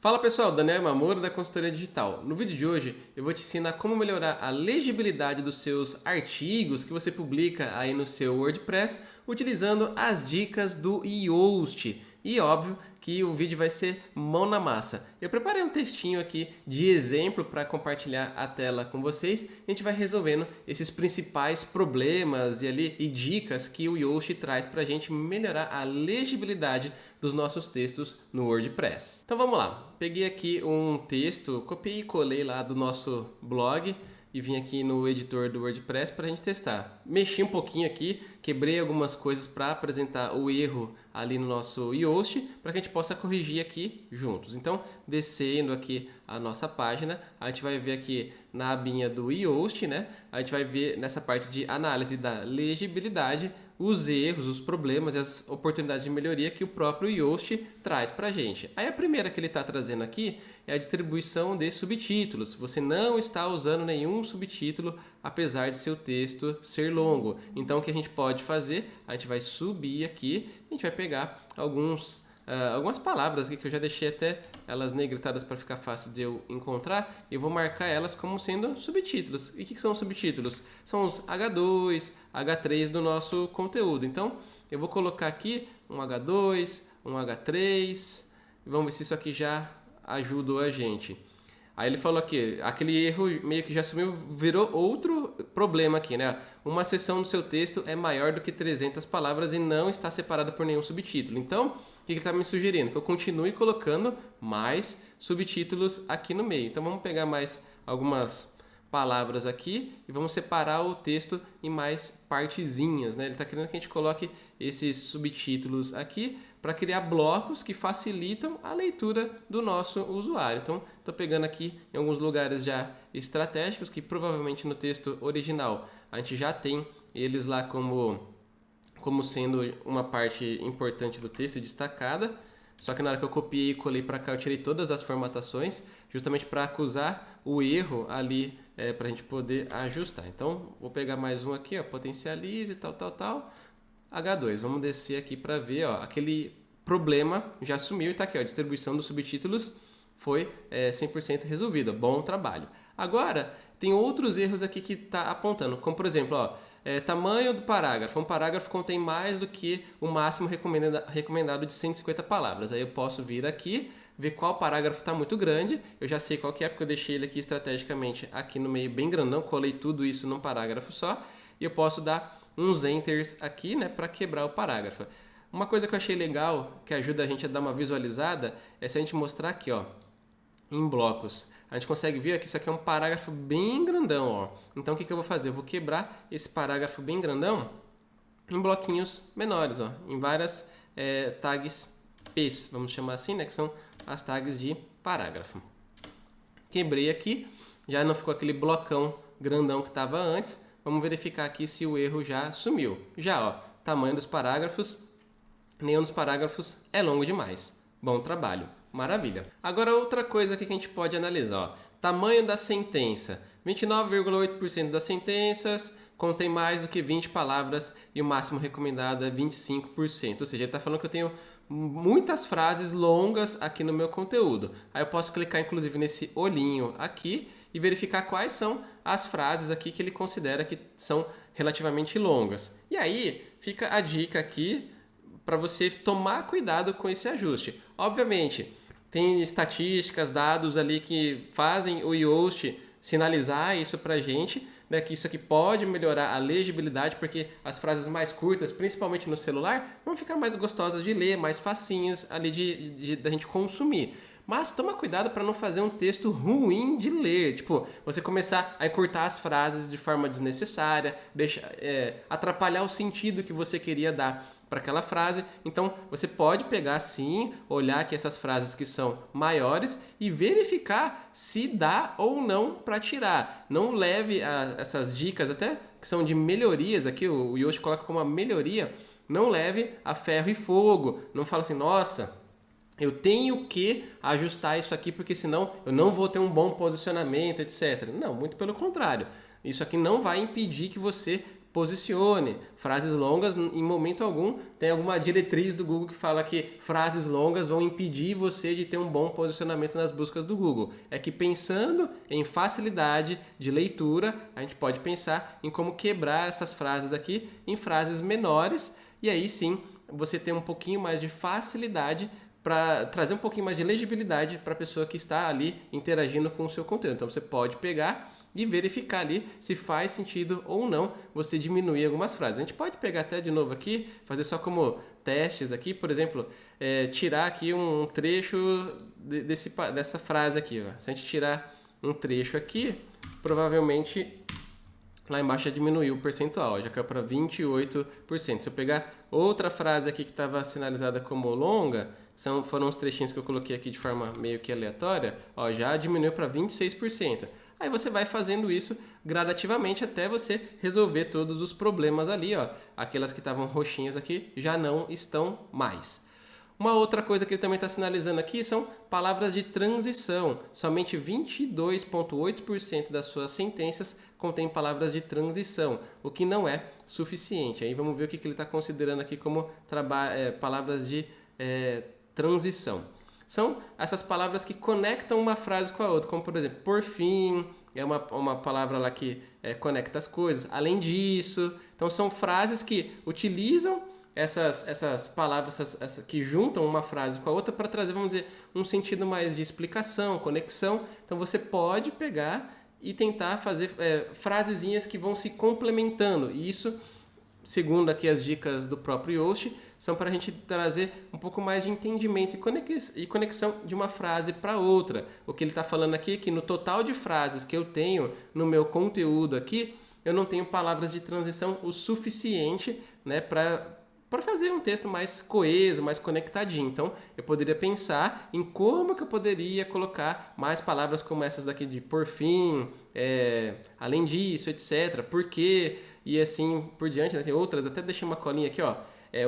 Fala pessoal, Daniel Mamoro da Consultoria Digital. No vídeo de hoje eu vou te ensinar como melhorar a legibilidade dos seus artigos que você publica aí no seu WordPress utilizando as dicas do Yoast. E óbvio que o vídeo vai ser mão na massa. Eu preparei um textinho aqui de exemplo para compartilhar a tela com vocês. A gente vai resolvendo esses principais problemas e dicas que o Yoast traz para a gente melhorar a legibilidade dos nossos textos no WordPress. Então vamos lá. Peguei aqui um texto, copiei e colei lá do nosso blog e vim aqui no editor do WordPress para a gente testar. Mexi um pouquinho aqui, quebrei algumas coisas para apresentar o erro ali no nosso Yoast para que a gente possa corrigir aqui juntos. Então, descendo aqui a nossa página, a gente vai ver aqui na abinha do Yoast, né? A gente vai ver nessa parte de análise da legibilidade os erros, os problemas e as oportunidades de melhoria que o próprio Yoast traz para a gente. Aí a primeira que ele está trazendo aqui é a distribuição de subtítulos. Você não está usando nenhum subtítulo, apesar de seu texto ser longo. Então o que a gente pode fazer? A gente vai subir aqui, a gente vai pegar algumas palavras aqui que eu já deixei até elas negritadas para ficar fácil de eu encontrar e vou marcar elas como sendo subtítulos. E o que são subtítulos? São os H2, H3 do nosso conteúdo. Então eu vou colocar aqui um H2, um H3 e vamos ver se isso aqui já ajudou a gente. Aí ele falou aqui, aquele erro meio que já sumiu, virou outro problema aqui, né? Uma seção do seu texto é maior do que 300 palavras e não está separada por nenhum subtítulo. Então, o que ele está me sugerindo? Que eu continue colocando mais subtítulos aqui no meio. Então, vamos pegar mais algumas palavras aqui e vamos separar o texto em mais partezinhas, né? Ele está querendo que a gente coloque esses subtítulos aqui para criar blocos que facilitam a leitura do nosso usuário. Então, estou pegando aqui em alguns lugares já estratégicos que provavelmente no texto original a gente já tem eles lá como sendo uma parte importante do texto destacada. Só que na hora que eu copiei e colei para cá, eu tirei todas as formatações, justamente para acusar o erro ali, para a gente poder ajustar. Então, vou pegar mais um aqui, ó, potencialize, tal. H2, vamos descer aqui para ver, ó, aquele problema já sumiu e está aqui, ó, a distribuição dos subtítulos foi 100% resolvida, bom trabalho. Agora, tem outros erros aqui que está apontando, como por exemplo, ó, tamanho do parágrafo. Um parágrafo contém mais do que o máximo recomendado de 150 palavras. Aí eu posso vir aqui, ver qual parágrafo está muito grande. Eu já sei qual que é, porque eu deixei ele aqui estrategicamente aqui no meio bem grandão, colei tudo isso num parágrafo só. E eu posso dar uns enters aqui, né, para quebrar o parágrafo. Uma coisa que eu achei legal, que ajuda a gente a dar uma visualizada, é se a gente mostrar aqui, ó, em blocos. A gente consegue ver que isso aqui é um parágrafo bem grandão, ó. Então o que eu vou fazer? Eu vou quebrar esse parágrafo bem grandão em bloquinhos menores, ó, em várias tags P's, vamos chamar assim, né, que são as tags de parágrafo. Quebrei aqui, já não ficou aquele blocão grandão que estava antes. Vamos verificar aqui se o erro já sumiu. Já, ó, tamanho dos parágrafos, nenhum dos parágrafos é longo demais. Bom trabalho. Maravilha. Agora outra coisa aqui que a gente pode analisar, ó. Tamanho da sentença. 29,8% das sentenças contém mais do que 20 palavras e o máximo recomendado é 25%. Ou seja, ele está falando que eu tenho muitas frases longas aqui no meu conteúdo. Aí eu posso clicar inclusive nesse olhinho aqui e verificar quais são as frases aqui que ele considera que são relativamente longas. E aí fica a dica aqui para você tomar cuidado com esse ajuste. Obviamente, tem estatísticas, dados ali que fazem o Yoast sinalizar isso para a gente, né, que isso aqui pode melhorar a legibilidade, porque as frases mais curtas, principalmente no celular, vão ficar mais gostosas de ler, mais facinhas ali da gente consumir. Mas toma cuidado para não fazer um texto ruim de ler. Tipo, você começar a encurtar as frases de forma desnecessária, atrapalhar o sentido que você queria dar para aquela frase. Então, você pode pegar sim, olhar aqui essas frases que são maiores e verificar se dá ou não para tirar. Não leve essas dicas, até que são de melhorias, aqui o Yoast coloca como uma melhoria, não leve a ferro e fogo. Não fala assim, nossa, eu tenho que ajustar isso aqui porque senão eu não vou ter um bom posicionamento, etc. Não, muito pelo contrário. Isso aqui não vai impedir que você posicione. Frases longas, em momento algum, tem alguma diretriz do Google que fala que frases longas vão impedir você de ter um bom posicionamento nas buscas do Google. É que pensando em facilidade de leitura, a gente pode pensar em como quebrar essas frases aqui em frases menores, e aí sim você ter um pouquinho mais de facilidade para trazer um pouquinho mais de legibilidade para a pessoa que está ali interagindo com o seu conteúdo. Então você pode pegar e verificar ali se faz sentido ou não você diminuir algumas frases. A gente pode pegar até de novo aqui, fazer só como testes aqui, por exemplo, tirar aqui um trecho dessa frase aqui. Ó. Se a gente tirar um trecho aqui, provavelmente lá embaixo já diminuiu o percentual, já caiu para 28%. Se eu pegar outra frase aqui que estava sinalizada como longa, foram os trechinhos que eu coloquei aqui de forma meio que aleatória, ó, já diminuiu para 26%. Aí você vai fazendo isso gradativamente até você resolver todos os problemas ali, ó. Aquelas que estavam roxinhas aqui já não estão mais. Uma outra coisa que ele também está sinalizando aqui são palavras de transição. Somente 22,8% das suas sentenças contém palavras de transição, o que não é suficiente. Aí vamos ver o que ele está considerando aqui como palavras de transição. São essas palavras que conectam uma frase com a outra, como por exemplo, por fim, é uma palavra lá que conecta as coisas, além disso. Então são frases que utilizam essas palavras que juntam uma frase com a outra para trazer, vamos dizer, um sentido mais de explicação, conexão. Então você pode pegar e tentar fazer frasezinhas que vão se complementando. E isso, segundo aqui as dicas do próprio Yoast, são para a gente trazer um pouco mais de entendimento e conexão de uma frase para outra. O que ele está falando aqui é que no total de frases que eu tenho no meu conteúdo aqui, eu não tenho palavras de transição o suficiente, né, para fazer um texto mais coeso, mais conectadinho. Então, eu poderia pensar em como que eu poderia colocar mais palavras como essas daqui de por fim, além disso, etc. Por quê? E assim por diante, né? Tem outras, até deixei uma colinha aqui, ó.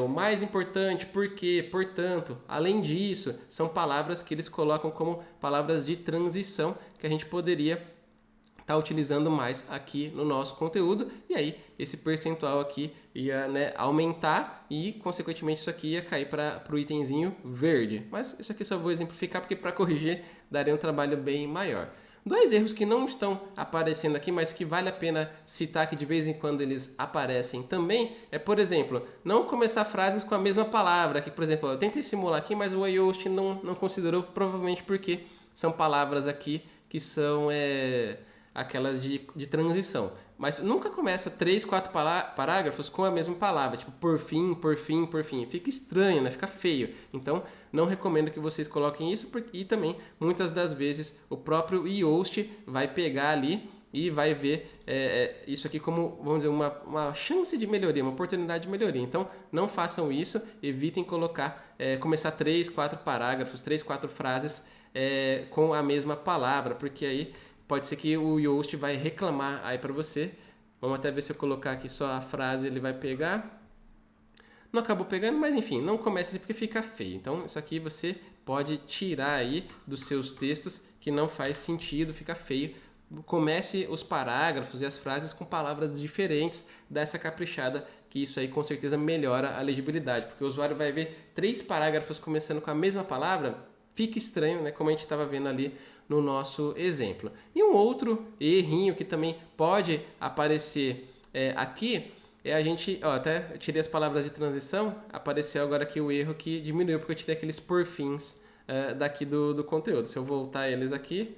O mais importante, por quê, portanto, além disso, são palavras que eles colocam como palavras de transição que a gente poderia estar utilizando mais aqui no nosso conteúdo, e aí esse percentual aqui ia, né, aumentar e, consequentemente, isso aqui ia cair para o itemzinho verde. Mas isso aqui só vou exemplificar porque para corrigir daria um trabalho bem maior. 2 erros que não estão aparecendo aqui, mas que vale a pena citar que de vez em quando eles aparecem também, por exemplo, não começar frases com a mesma palavra. Aqui, por exemplo, eu tentei simular aqui, mas o Yoast não considerou, provavelmente porque são palavras aqui que são aquelas de transição. Mas nunca começa 3, 4 parágrafos com a mesma palavra, tipo por fim, por fim, por fim. Fica estranho, né? Fica feio. Então, não recomendo que vocês coloquem isso, e também, muitas das vezes, o próprio Yoast vai pegar ali e vai ver isso aqui como, vamos dizer, uma chance de melhoria, uma oportunidade de melhoria. Então, não façam isso, evitem começar 3, 4 parágrafos, 3, 4 frases com a mesma palavra, porque aí pode ser que o Yoast vai reclamar aí para você. Vamos até ver se eu colocar aqui só a frase, ele vai pegar. Não acabou pegando, mas enfim, não comece assim porque fica feio. Então, isso aqui você pode tirar aí dos seus textos que não faz sentido, fica feio. Comece os parágrafos e as frases com palavras diferentes, dá essa caprichada, que isso aí com certeza melhora a legibilidade, porque o usuário vai ver 3 parágrafos começando com a mesma palavra, fica estranho, né? Como a gente estava vendo ali no nosso exemplo. E um outro errinho que também pode aparecer aqui a gente, até tirei as palavras de transição, apareceu agora aqui o erro que diminuiu, porque eu tirei aqueles porfins daqui do conteúdo. Se eu voltar eles aqui,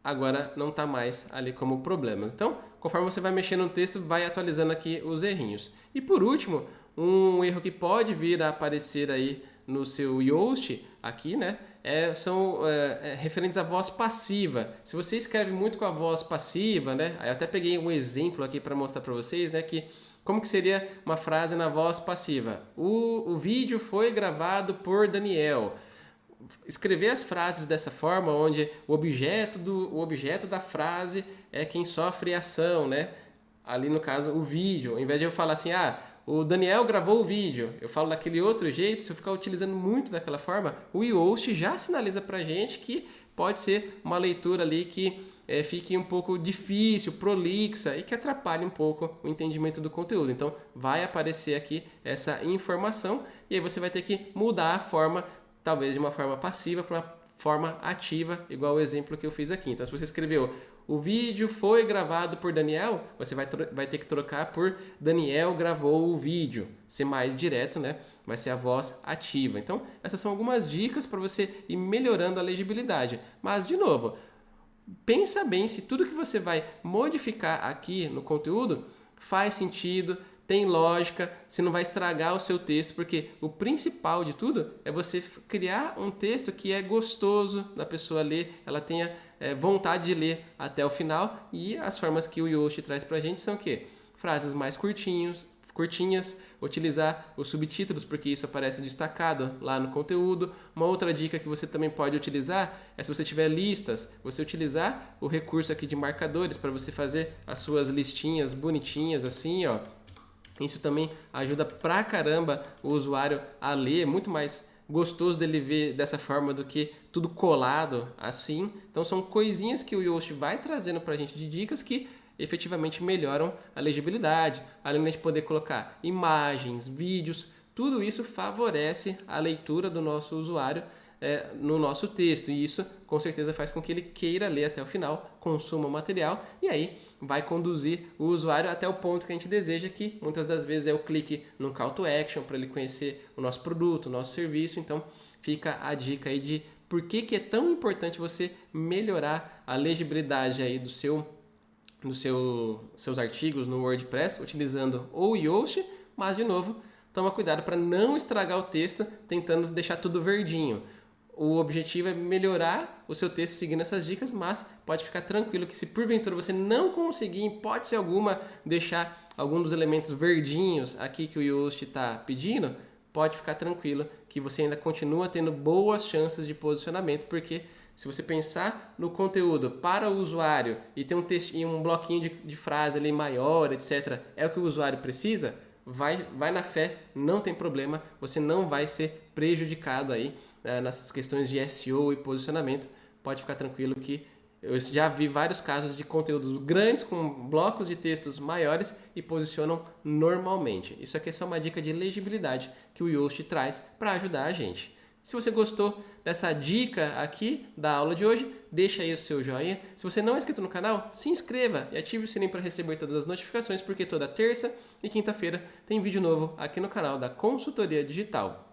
agora não está mais ali como problemas. Então, conforme você vai mexendo no texto, vai atualizando aqui os errinhos. E por último, um erro que pode vir a aparecer aí no seu Yoast, aqui, né, são referentes à voz passiva. Se você escreve muito com a voz passiva, né, aí eu até peguei um exemplo aqui para mostrar para vocês, né, que como que seria uma frase na voz passiva. O vídeo foi gravado por Daniel. Escrever as frases dessa forma, onde o objeto da frase é quem sofre a ação, né? Ali no caso, o vídeo. Ao invés de eu falar assim, o Daniel gravou o vídeo, eu falo daquele outro jeito, se eu ficar utilizando muito daquela forma, o Yoast já sinaliza pra gente que pode ser uma leitura ali que fique um pouco difícil, prolixa e que atrapalhe um pouco o entendimento do conteúdo. Então, vai aparecer aqui essa informação e aí você vai ter que mudar a forma, talvez de uma forma passiva para uma forma ativa, igual o exemplo que eu fiz aqui. Então, se você escreveu o vídeo foi gravado por Daniel, você vai ter que trocar por Daniel gravou o vídeo. Ser mais direto, né? Vai ser a voz ativa. Então, essas são algumas dicas para você ir melhorando a legibilidade. Mas, de novo, pensa bem se tudo que você vai modificar aqui no conteúdo faz sentido, tem lógica, se não vai estragar o seu texto, porque o principal de tudo é você criar um texto que é gostoso da pessoa ler, ela tenha vontade de ler até o final, e as formas que o Yoast traz pra gente são o quê? Frases mais curtinhas, utilizar os subtítulos, porque isso aparece destacado lá no conteúdo. Uma outra dica que você também pode utilizar é, se você tiver listas, você utilizar o recurso aqui de marcadores para você fazer as suas listinhas bonitinhas assim, ó. Isso também ajuda pra caramba o usuário a ler, muito mais gostoso dele ver dessa forma do que tudo colado assim. Então são coisinhas que o Yoast vai trazendo pra gente de dicas que efetivamente melhoram a legibilidade, além de a gente poder colocar imagens, vídeos, tudo isso favorece a leitura do nosso usuário no nosso texto, e isso com certeza faz com que ele queira ler até o final, consuma o material e aí vai conduzir o usuário até o ponto que a gente deseja, que muitas das vezes é o clique no call to action para ele conhecer o nosso produto, o nosso serviço. Então fica a dica aí de por que é tão importante você melhorar a legibilidade aí dos seus artigos no WordPress utilizando o Yoast, mas de novo, toma cuidado para não estragar o texto tentando deixar tudo verdinho. O objetivo é melhorar o seu texto seguindo essas dicas, mas pode ficar tranquilo que se porventura você não conseguir, em hipótese alguma, deixar algum dos elementos verdinhos aqui que o Yoast está pedindo, pode ficar tranquilo que você ainda continua tendo boas chances de posicionamento, porque se você pensar no conteúdo para o usuário e ter um texto e um bloquinho de frase ali maior, etc., é o que o usuário precisa, vai na fé, não tem problema, você não vai ser prejudicado aí nessas questões de SEO e posicionamento. Pode ficar tranquilo que eu já vi vários casos de conteúdos grandes com blocos de textos maiores e posicionam normalmente. Isso aqui é só uma dica de legibilidade que o Yoast traz para ajudar a gente. Se você gostou dessa dica aqui da aula de hoje, deixa aí o seu joinha. Se você não é inscrito no canal, se inscreva e ative o sininho para receber todas as notificações, porque toda terça e quinta-feira tem vídeo novo aqui no canal da Consultoria Digital.